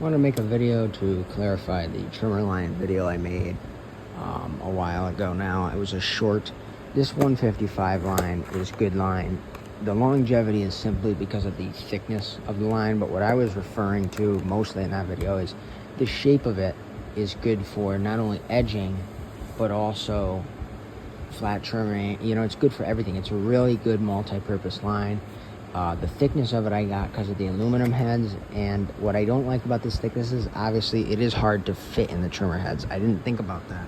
I want to make a video to clarify the trimmer line video I made a while ago now. It was a short. This 155 line is good line. The longevity is simply because of the thickness of the line, but what I was referring to mostly in that video is the shape of it is good for not only edging, but also flat trimming. You know, it's good for everything. It's a really good multi-purpose line. The thickness of it I got because of the aluminum heads, and what I don't like about this thickness is obviously it is hard to fit in the trimmer heads. I didn't think about that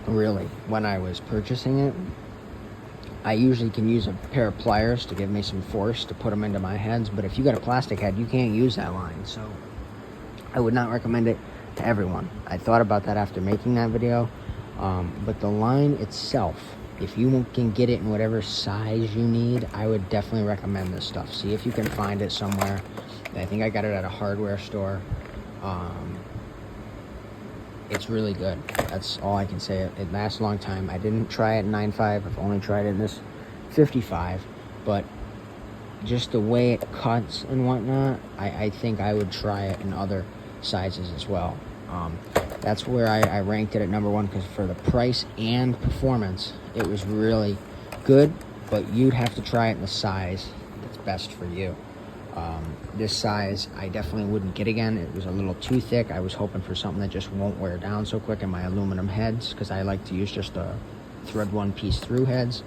really when I was purchasing it. I usually can use a pair of pliers to give me some force to put them into my heads, but if you got a plastic head, you can't use that line, so I would not recommend it to everyone. I thought about that after making that video, but the line itself, if you can get it in whatever size you need, I would definitely recommend this stuff. See if you can find it somewhere. I think I got it at a hardware store. It's really good. That's all I can say. It lasts a long time. I didn't try it in 9.5. I've only tried it in this 55. But just the way it cuts and whatnot, I think I would try it in other sizes as well. That's where I ranked it at number one, because for the price and performance, it was really good, but you'd have to try it in the size that's best for you. This size, I definitely wouldn't get again. It was a little too thick. I was hoping for something that just won't wear down so quick in my aluminum heads, because I like to use just the thread one piece through heads.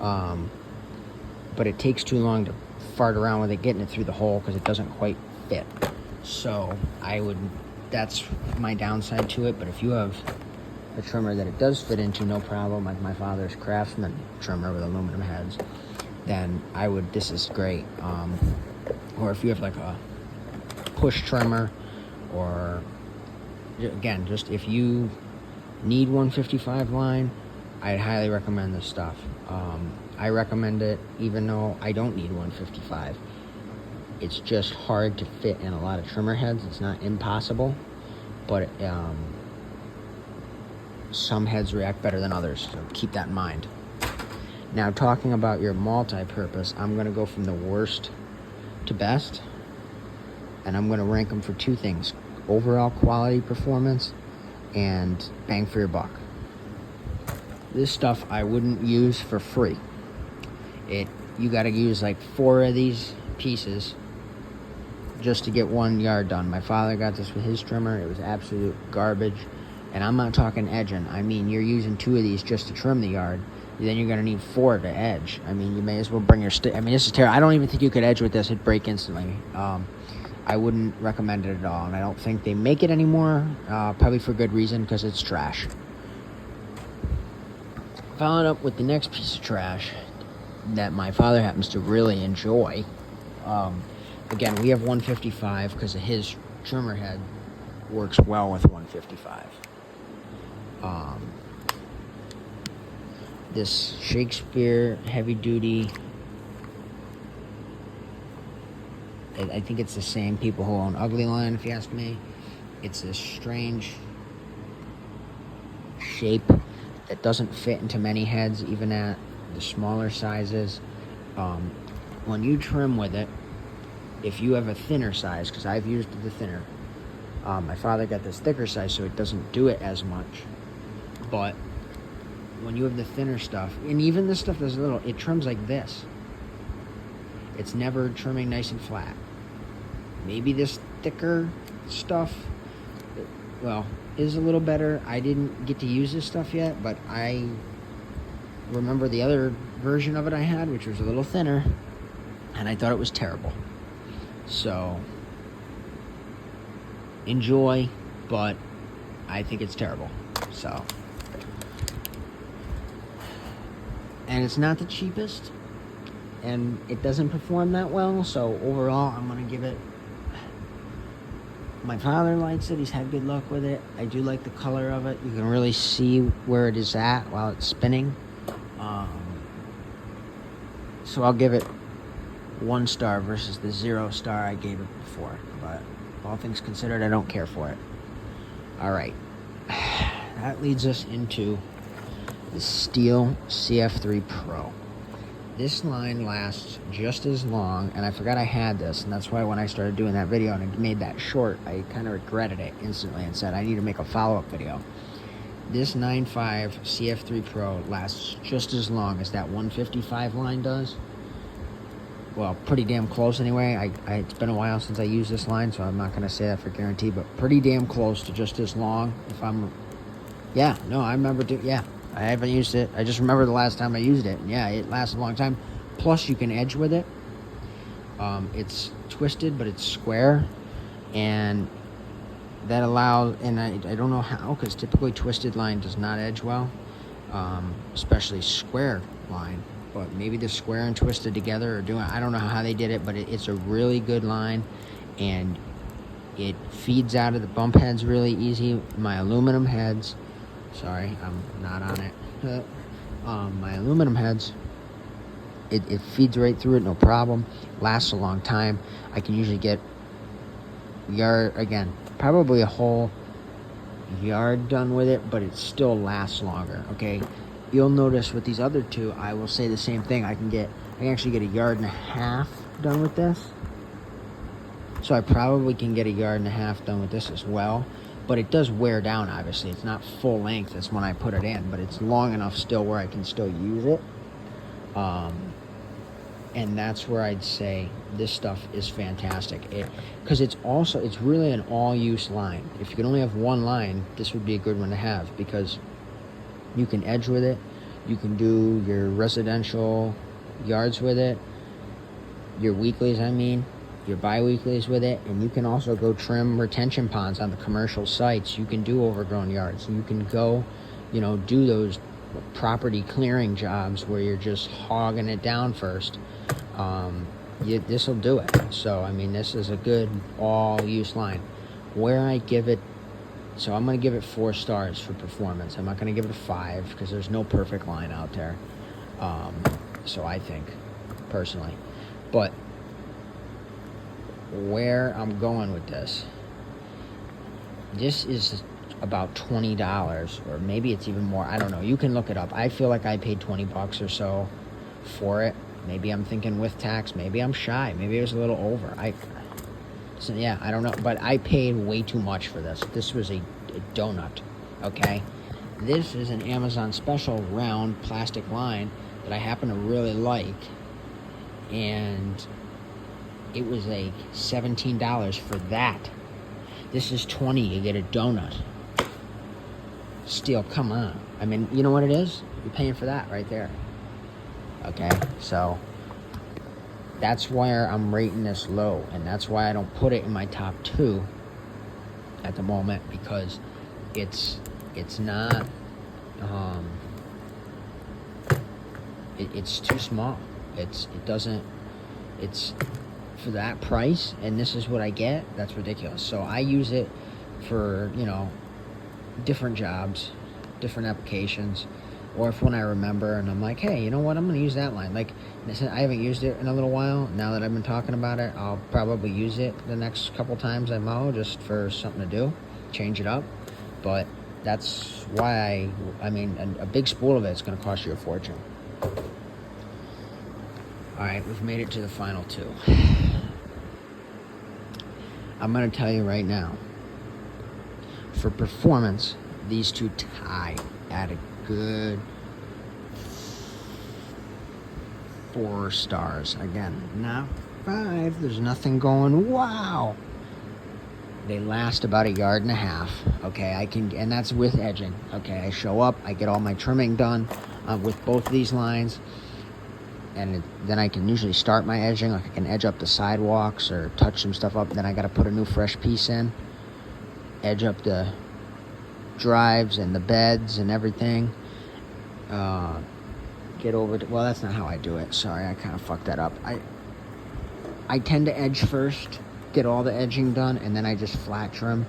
But it takes too long to fart around with it, getting it through the hole, because it doesn't quite fit. So that's my downside to it. But if you have a trimmer that it does fit into, no problem, like my father's Craftsman trimmer with aluminum heads, then this is great. Or if you have like a push trimmer, or again, just if you need 155 line, I'd highly recommend this stuff. I recommend it even though I don't need 155. It's just hard to fit in a lot of trimmer heads. It's not impossible, but some heads react better than others, so keep that in mind. Now, talking about your multi-purpose, I'm going to go from the worst to best, and I'm going to rank them for two things: overall quality, performance, and bang for your buck. This stuff I wouldn't use for free. You got to use like 4 of these pieces just to get 1 yard done. My father got this with his trimmer. It was absolute garbage, and I'm not talking edging. I mean, you're using 2 of these just to trim the yard. Then you're going to need 4 to edge. I mean, you may as well bring your stick. I mean, this is terrible. I don't even think you could edge with this. It'd break instantly. I wouldn't recommend it at all, and I don't think they make it anymore, probably for good reason, because it's trash. Following up with the next piece of trash that my father happens to really enjoy. Again, we have 155 because his trimmer head works well with 155. This Shakespeare heavy duty, I think it's the same people who own Ugly Line, if you ask me. It's this strange shape that doesn't fit into many heads, even at the smaller sizes. When you trim with it, if you have a thinner size, because I've used the thinner, my father got this thicker size, so it doesn't do it as much. But when you have the thinner stuff, and even this stuff that's little, it trims like this. It's never trimming nice and flat. Maybe this thicker stuff, is a little better. I didn't get to use this stuff yet, but I remember the other version of it I had, which was a little thinner, and I thought it was terrible. So, enjoy, but I think it's terrible. So, and it's not the cheapest, and it doesn't perform that well, so overall I'm going to give it, my father likes it, he's had good luck with it. I do like the color of it. You can really see where it is at while it's spinning. So I'll give it 1 star versus the 0 star I gave it before, but all things considered, I don't care for it. Alright, that leads us into the Stihl CF3 Pro. This line lasts just as long, and I forgot I had this, and that's why when I started doing that video and I made that short, I kind of regretted it instantly and said I need to make a follow-up video. This 9.5 CF3 Pro lasts just as long as that 155 line does. Well, pretty damn close anyway. It's been a while since I used this line, so I'm not going to say that for guarantee, but pretty damn close to just as long. Yeah, no, I remember, I haven't used it. I just remember the last time I used it. Yeah, it lasts a long time. Plus, you can edge with it. It's twisted, but it's square. And that allows, and I don't know how, because typically twisted line does not edge well. Especially square line. But maybe the square and twisted together are doing, I don't know how they did it, but it's a really good line. And it feeds out of the bump heads really easy. My aluminum heads, sorry, I'm not on it. My aluminum heads, it feeds right through it, no problem. Lasts a long time. I can usually get probably a whole yard done with it, but it still lasts longer, okay? You'll notice with these other two, I will say the same thing. I can actually get a yard and a half done with this. So I probably can get a yard and a half done with this as well. But it does wear down, obviously. It's not full length. That's when I put it in. But it's long enough still where I can still use it. And that's where I'd say this stuff is fantastic. Because it's really an all-use line. If you could only have one line, this would be a good one to have. Because you can edge with it. You can do your residential yards with it. Your weeklies, your bi-weeklies with it, and you can also go trim retention ponds on the commercial sites. You can do overgrown yards. You can go, do those property clearing jobs where you're just hogging it down first. This will do it. So, this is a good all-use line. Where I give it, so I'm going to give it 4 stars for performance. I'm not going to give it a 5 because there's no perfect line out there. So I think, personally. But where I'm going with this is about $20, or maybe it's even more. I don't know. You can look it up. I feel like I paid $20 or so for it. Maybe I'm thinking with tax. Maybe I'm shy. Maybe it was a little over. I don't know. But I paid way too much for this. This was a donut, okay? This is an Amazon special round plastic line that I happen to really like. And it was like $17 for that. This is $20. You get a donut. Still, come on. You know what it is? You're paying for that right there. Okay, so that's where I'm rating this low, and that's why I don't put it in my top 2 at the moment, because it's not it's too small. It's for that price, and this is what I get. That's ridiculous. So I use it for different jobs, different applications, or if when I remember and I'm like, hey, you know what, I'm going to use that line. Like, I haven't used it in a little while. Now that I've been talking about it, I'll probably use it the next couple times I mow, just for something to do, change it up. But that's why a big spool of it's going to cost you a fortune. All right, we've made it to the final 2. I'm going to tell you right now, for performance, these two tie at a good 4 stars. Again, not 5. There's nothing going, wow. They last about a yard and a half. Okay, and that's with edging. Okay, I show up, I get all my trimming done with both of these lines. And then I can usually start my edging. Like I can edge up the sidewalks or touch some stuff up. Then I got to put a new fresh piece in. Edge up the drives and the beds and everything. Get over to, well, that's not how I do it. Sorry, I kind of fucked that up. I tend to edge first, get all the edging done, and then I just flat trim.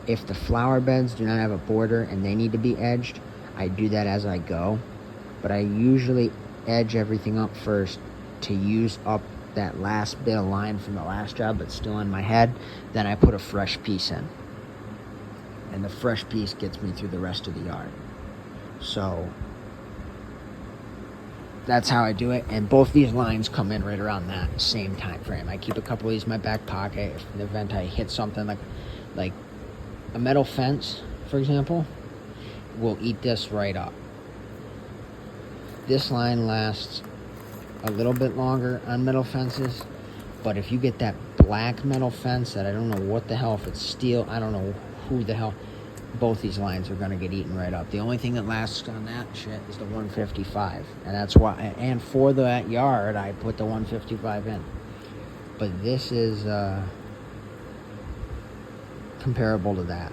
If the flower beds do not have a border and they need to be edged, I do that as I go. But I usually edge everything up first to use up that last bit of line from the last job that's still in my head. Then I put a fresh piece in, and the fresh piece gets me through the rest of the yard. So that's how I do it. And both these lines come in right around that same time frame. I keep a couple of these in my back pocket if in the event I hit something like a metal fence, for example, will eat this right up. This line lasts a little bit longer on metal fences, but if you get that black metal fence that I don't know what the hell, if it's steel, I don't know who the hell, both these lines are going to get eaten right up. The only thing that lasts on that shit is the 155, and that's why, and for that yard I put the 155 in. But this is comparable to that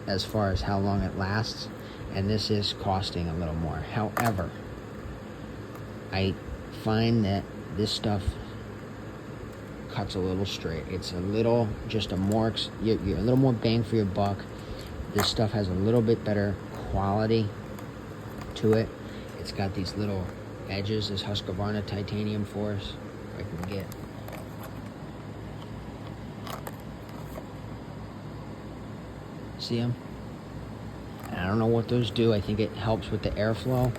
as far as how long it lasts, and this is costing a little more. However, I find that this stuff cuts a little straight. It's a little, just you're a little more bang for your buck. This stuff has a little bit better quality to it. It's got these little edges, this Husqvarna titanium force, if I can get. See them? And I don't know what those do. I think it helps with the airflow.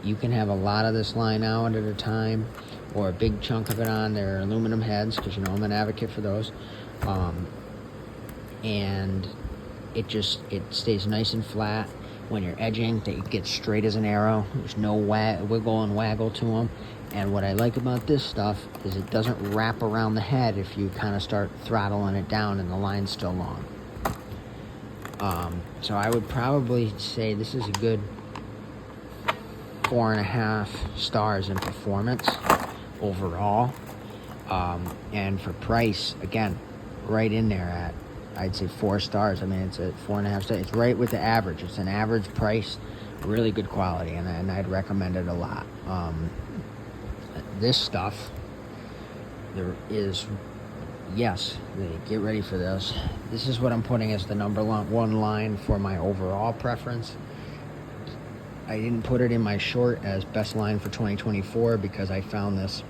You can have a lot of this line out at a time, or a big chunk of it on their aluminum heads, because you know I'm an advocate for those. And it stays nice and flat. When you're edging, it gets straight as an arrow. There's no wiggle and waggle to them. And what I like about this stuff is it doesn't wrap around the head if you kind of start throttling it down and the line's still long. So I would probably say this is a good 4.5 stars in performance overall. And for price, again, right in there at, I'd say 4 stars. I mean, it's at 4.5 stars. It's right with the average. It's an average price, really good quality, and I'd recommend it a lot. This stuff, there is, yes, get ready for this. This is what I'm putting as the number one line for my overall preference. I didn't put it in my short as best line for 2024 because I found this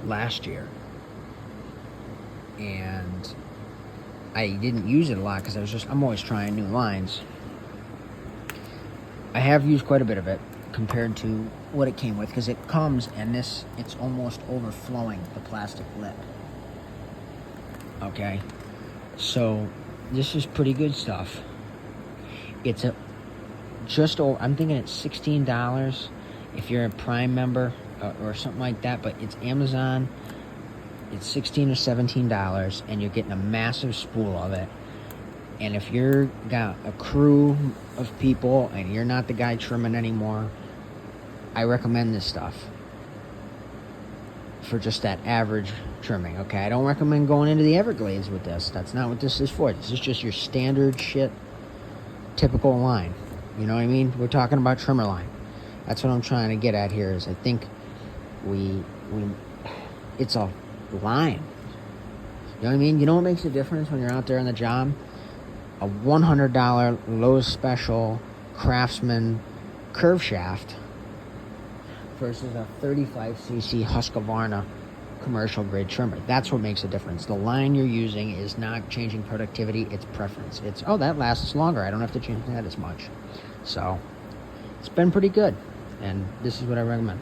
last year. And I didn't use it a lot because I'm always trying new lines. I have used quite a bit of it compared to what it came with, because it comes and it's almost overflowing the plastic lip. Okay, so this is pretty good stuff. It's I'm thinking it's $16 if you're a Prime member or something like that, but it's Amazon. It's $16 or $17, and you're getting a massive spool of it. And if you're got a crew of people and you're not the guy trimming anymore, I recommend this stuff for just that average trimming. Okay, I don't recommend going into the Everglades with this. That's not what this is for. This is just your standard shit, typical line. You know what I mean? We're talking about trimmer line. That's what I'm trying to get at here. Is I think it's a line. You know what I mean? You know what makes a difference when you're out there on the job? A $100 Lowe's Special Craftsman curve shaft versus a 35cc Husqvarna commercial grade trimmer. That's what makes a difference. The line you're using is not changing productivity, it's preference. It's, oh, that lasts longer, I don't have to change that as much. So it's been pretty good, and this is what I recommend.